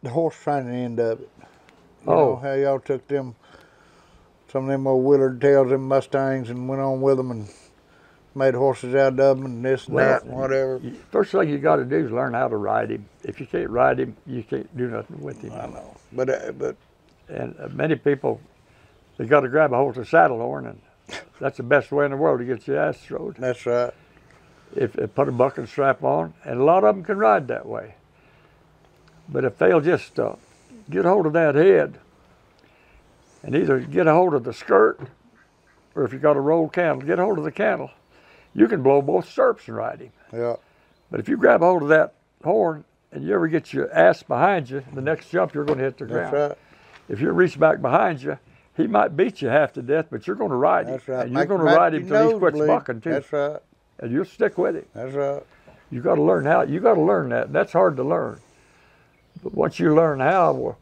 the horse training end of it. You know how y'all took them, some of them old Willard tails, them Mustangs, and went on with them and made horses out of them and this and that and whatever. First thing you got to do is learn how to ride him. If you can't ride him, you can't do nothing with him. I know, but many people, they got to grab a hold of the saddle horn, and that's the best way in the world to get your ass rode. That's right. If put a bucking strap on, and a lot of them can ride that way. But if they'll just get a hold of that head, and either get a hold of the skirt, or if you got a rolled cantle, get a hold of the cantle. You can blow both stirrups and ride him. Yeah. But if you grab a hold of that horn and you ever get your ass behind you, the next jump you're going to hit the ground. That's right. If you reach back behind you, he might beat you half to death, but you're going to ride him. That's right. And you're going to ride him till he quits bucking too. That's right. And you'll stick with him. That's right. You got to learn how. You got to learn that. That's hard to learn. But once you learn how, well,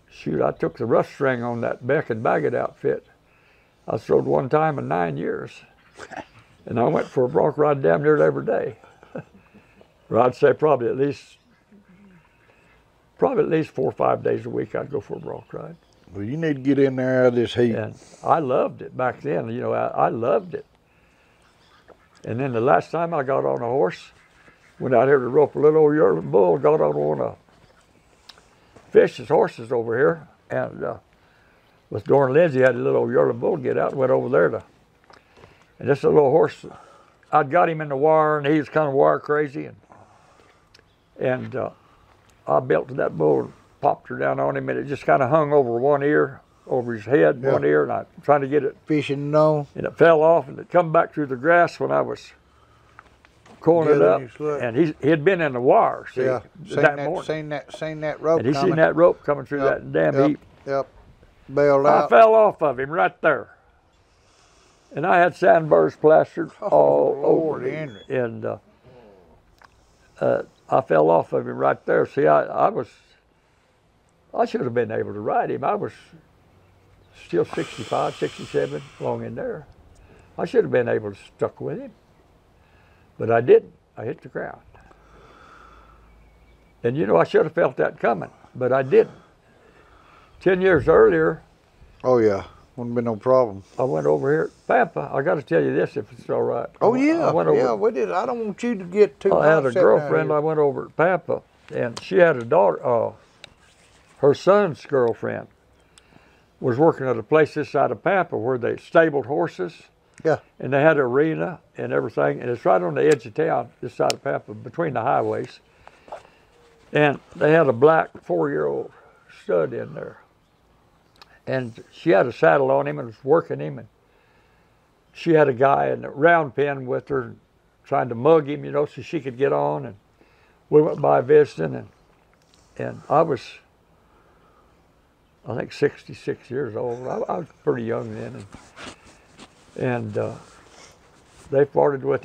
shoot, I took the rough string on that Beck and Baggett outfit. I rode one time in 9 years. And I went for a bronc ride damn near every day. Or I'd say probably at least 4 or 5 days a week I'd go for a bronc ride. Well, you need to get in there out of this heat. And I loved it back then. You know, I loved it. And then the last time I got on a horse, went out here to rope a little old yearling bull, got on one of Fish's horses over here, and with Dorn Lindsay had a little old yearling bull get out and went over there to. And this little horse, I'd got him in the wire, and he was kind of wire crazy, and I belted that bull and popped her down on him, and it just kind of hung over one ear, over his head, one ear, and I trying to get it. Fishing, no. And it fell off, and it come back through the grass when I was pulling it up, and he had been in the wire, see, that morning. Seen that rope and he seen that rope coming through that damn heap. Yep, bailed out. I fell off of him right there. And I had sandburrs plastered all over me. And I fell off of him right there. See, I should have been able to ride him. I was still 65, 67, long in there. I should have been able to stuck with him. But I didn't. I hit the ground. And you know, I should have felt that coming, but I didn't. 10 years earlier. Oh yeah. Wouldn't be no problem. I went over here at Pampa. I got to tell you this, if it's all right. Oh yeah, we did. I don't want you to get too. I had a girlfriend. I went over at Pampa, and she had a daughter. Her son's girlfriend was working at a place this side of Pampa where they stabled horses. Yeah. And they had an arena and everything, and it's right on the edge of town, this side of Pampa, between the highways. And they had a black 4-year-old stud in there. And she had a saddle on him and was working him, and she had a guy in a round pen with her trying to mug him, you know, so she could get on. And we went by visiting, and I was, I think, 66 years old. I was pretty young then. And they farted with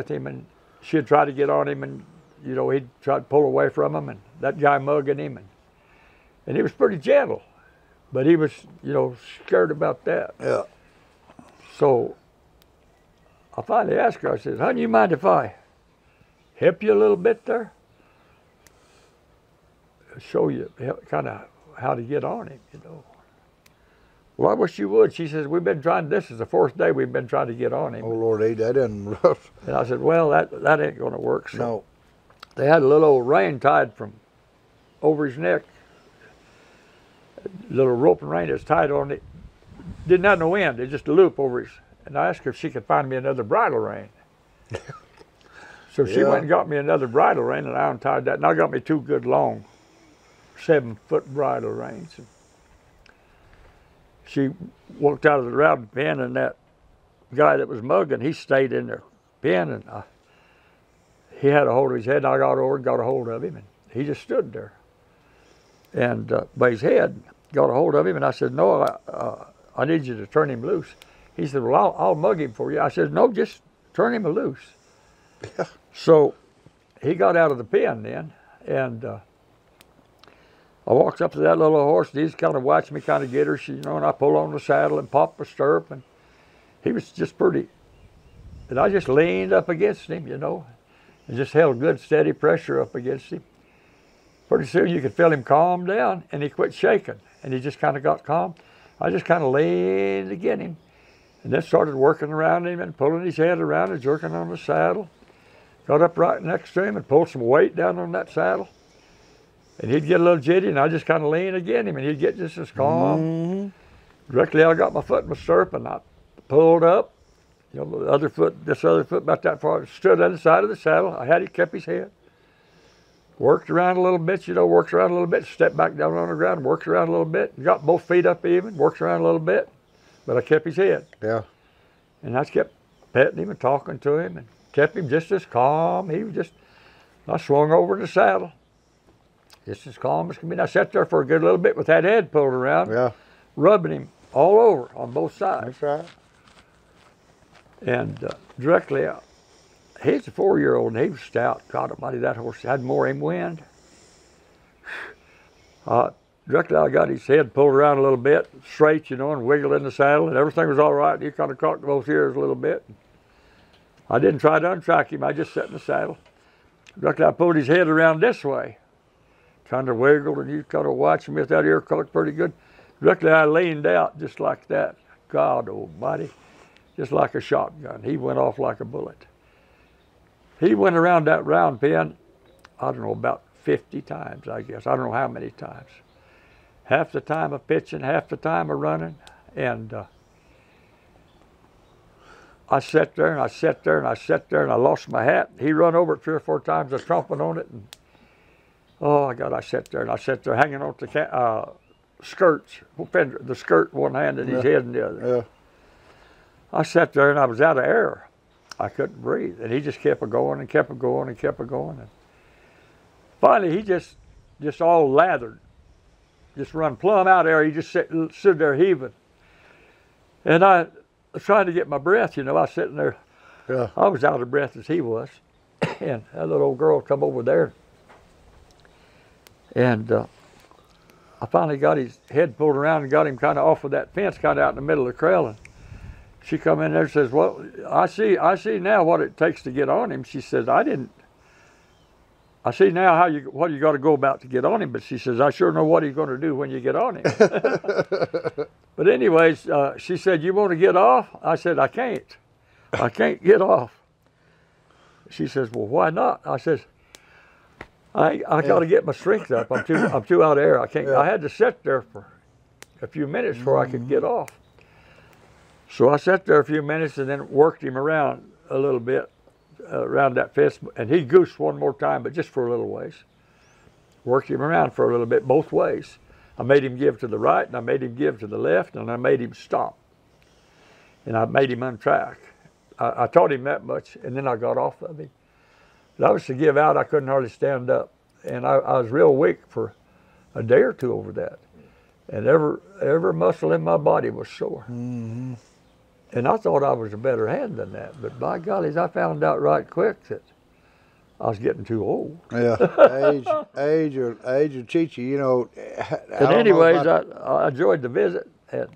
him, and she'd try to get on him, and, you know, he'd try to pull away from him, and that guy mugging him. And he was pretty gentle. But he was, you know, scared about that. Yeah. So I finally asked her, I said, honey, you mind if I help you a little bit there? Show you kind of how to get on him, you know. Well, I wish you would. She says, we've been trying, this is the 4th day we've been trying to get on him. Oh, Lord, that isn't rough. And I said, well, that ain't going to work. So no. They had a little old rein tied from over his neck. Little rope and rein that's tied on it. Didn't have no end, it's just a loop over his. And I asked her if she could find me another bridle rein. So she went and got me another bridle rein, and I untied that. And I got me 2 good long 7-foot bridle reins. And she walked out of the routing pen, and that guy that was mugging, he stayed in the pen, and he had a hold of his head, and I got over and got a hold of him, and he just stood there. And by his head, got a hold of him, and I said, no, I need you to turn him loose. He said, well, I'll mug him for you. I said, no, just turn him loose. Yeah. So he got out of the pen then, and I walked up to that little horse, and he's kind of watching me kind of get her, you know, and I pull on the saddle and pop a stirrup, and he was just pretty. And I just leaned up against him, you know, and just held good, steady pressure up against him. Pretty soon you could feel him calm down, and he quit shaking, and he just kind of got calm. I just kind of leaned to get him, and then started working around him and pulling his head around and jerking on the saddle. Got up right next to him and pulled some weight down on that saddle. And he'd get a little jitty, and I just kind of lean against him, and he'd get just as calm. Mm-hmm. Directly, I got my foot in my stirrup, and I pulled up. You know, this other foot about that far, stood on the side of the saddle. I had him, kept his head. Worked around a little bit, works around a little bit, stepped back down on the ground, works around a little bit, got both feet up even, works around a little bit, but I kept his head. Yeah. And I kept petting him and talking to him and kept him just as calm. He was just, I swung over the saddle, just as calm as can be. And I sat there for a good little bit with that head pulled around, Yeah. rubbing him all over on both sides. That's right. And directly out. He's a 4-year-old, and he was stout. God almighty, that horse had more in wind. Directly I got his head pulled around a little bit, straight, you know, and wiggled in the saddle, and everything was all right. He kind of cocked both ears a little bit. I didn't try to untrack him. I just sat in the saddle. Directly I pulled his head around this way, kind of wiggled, and you kind of watched him with that ear cocked pretty good. Directly I leaned out just like that. God almighty, just like a shotgun. He went off like a bullet. He went around that round pen, I don't know, about 50 times, I guess. I don't know how many times. Half the time of pitching, half the time of running. And I sat there, and I sat there, and I sat there, and I lost my hat. He run over it 3 or 4 times, I tromping on it. And, oh, God, I sat there, and I sat there hanging on the skirts, the skirt one hand and his head in the other. Yeah. I sat there, and I was out of air. I couldn't breathe, and he just kept a going and kept a going and kept a going. And finally, he just all lathered, just run plumb out there. He just stood there heaving, and I was trying to get my breath. You know, I was sitting there. Yeah. I was out of breath as he was, and that little old girl come over there, and I finally got his head pulled around and got him kind of off of that fence, kind of out in the middle of the corral. And she come in there and says, "Well, I see now what it takes to get on him." She says, "I see now what you got to go about to get on him." But she says, "I sure know what he's going to do when you get on him." But anyways, she said, "You want to get off?" I said, "I can't. I can't get off." She says, "Well, why not?" I says, "I got to get my strength up. I'm too out of air. I can't." Yeah. I had to sit there for a few minutes before I could get off. So I sat there a few minutes and then worked him around a little bit around that fence, and he goosed one more time, but just for a little ways. Worked him around for a little bit both ways. I made him give to the right, and I made him give to the left, and I made him stop. And I made him untrack. I taught him that much, and then I got off of him. But I was to give out, I couldn't hardly stand up, and I was real weak for a day or two over that. And every muscle in my body was sore. Mm-hmm. And I thought I was a better hand than that, but by golly, I found out right quick that I was getting too old. Yeah, age will teach you, you know. And anyways, I enjoyed the visit, and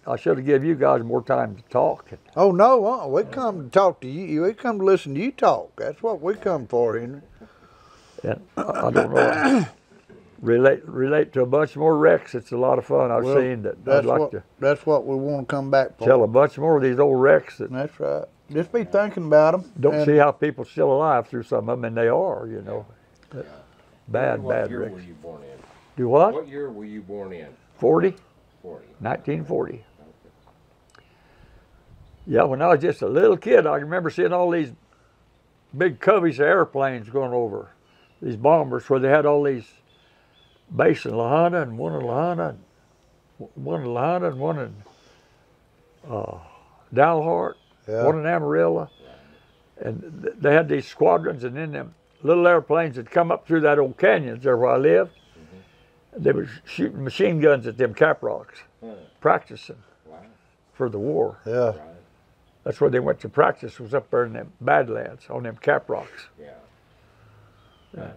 I should have given you guys more time to talk. Oh, no, we come to talk to you. We come to listen to you talk. That's what we come for, Henry. And I don't know, relate to a bunch more wrecks. It's a lot of fun. I've seen that. I'd like to. That's what we want to come back for. Tell a bunch more of these old wrecks. That's right. Just be thinking about them. Don't see how people still alive through some of them, and they are, you know. Yeah. Bad What year wrecks. were you born in? Do what? What year were you born in? 40? 40. 1940. Yeah, when I was just a little kid, I remember seeing all these big coveys of airplanes going over, these bombers, where they had all these base in Lahana, and one in Lahana, and one in Dalhart, Yeah. one in Amarillo. And they had these squadrons, and then them little airplanes that come up through that old canyons there where I lived. They were shooting machine guns at them cap rocks, practicing Wow. for the war. Yeah. Right. That's where they went to practice, was up there in them Badlands on them cap rocks. Yeah.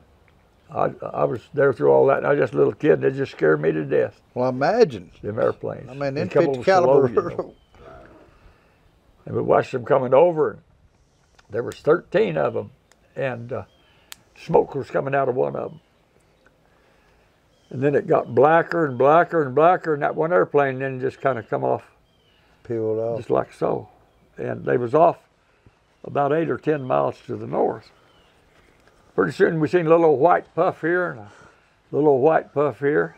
I was there through all that, and I was just a little kid, and it just scared me to death, Well, imagine. them airplanes. I mean, They in come 50 over slow, caliber. you know. And we watched them coming over, and there was 13 of them, and smoke was coming out of one of them. And then it got blacker and blacker and blacker, and that one airplane then just kind of come off, Peeled off. just like so. And they was off about 8 or 10 miles to the north. Pretty soon we seen a little old white puff here and a little old white puff here.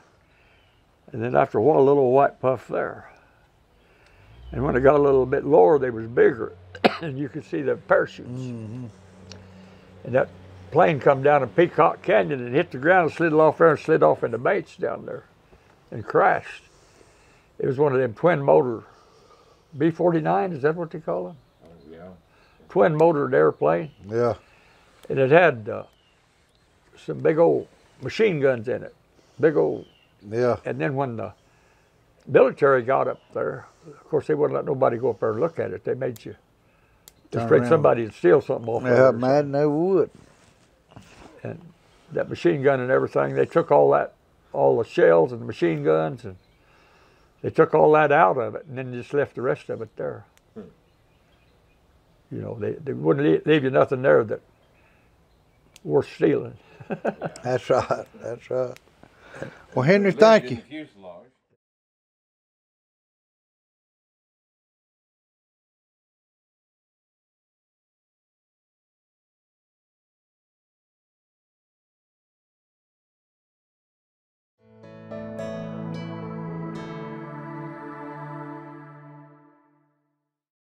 And then after a while, a little white puff there. And when it got a little bit lower, they was bigger. And you could see the parachutes. Mm-hmm. And that plane come down in Peacock Canyon and hit the ground and slid off there and slid off into Bates down there and crashed. It was one of them twin motor B-49, is that what they call them? Oh, yeah. Twin motored airplane. Yeah. And it had some big old machine guns in it. Big old. Yeah. And then when the military got up there, of course they wouldn't let nobody go up there and look at it. They made you just afraid somebody would steal something off Yeah, there. mad they would. And that machine gun and everything, they took all the shells and the machine guns, and they took all that out of it and then just left the rest of it there. You know, they wouldn't leave you nothing there that worth stealing. That's right. That's right. Well, Henry, thank you. Fuselage.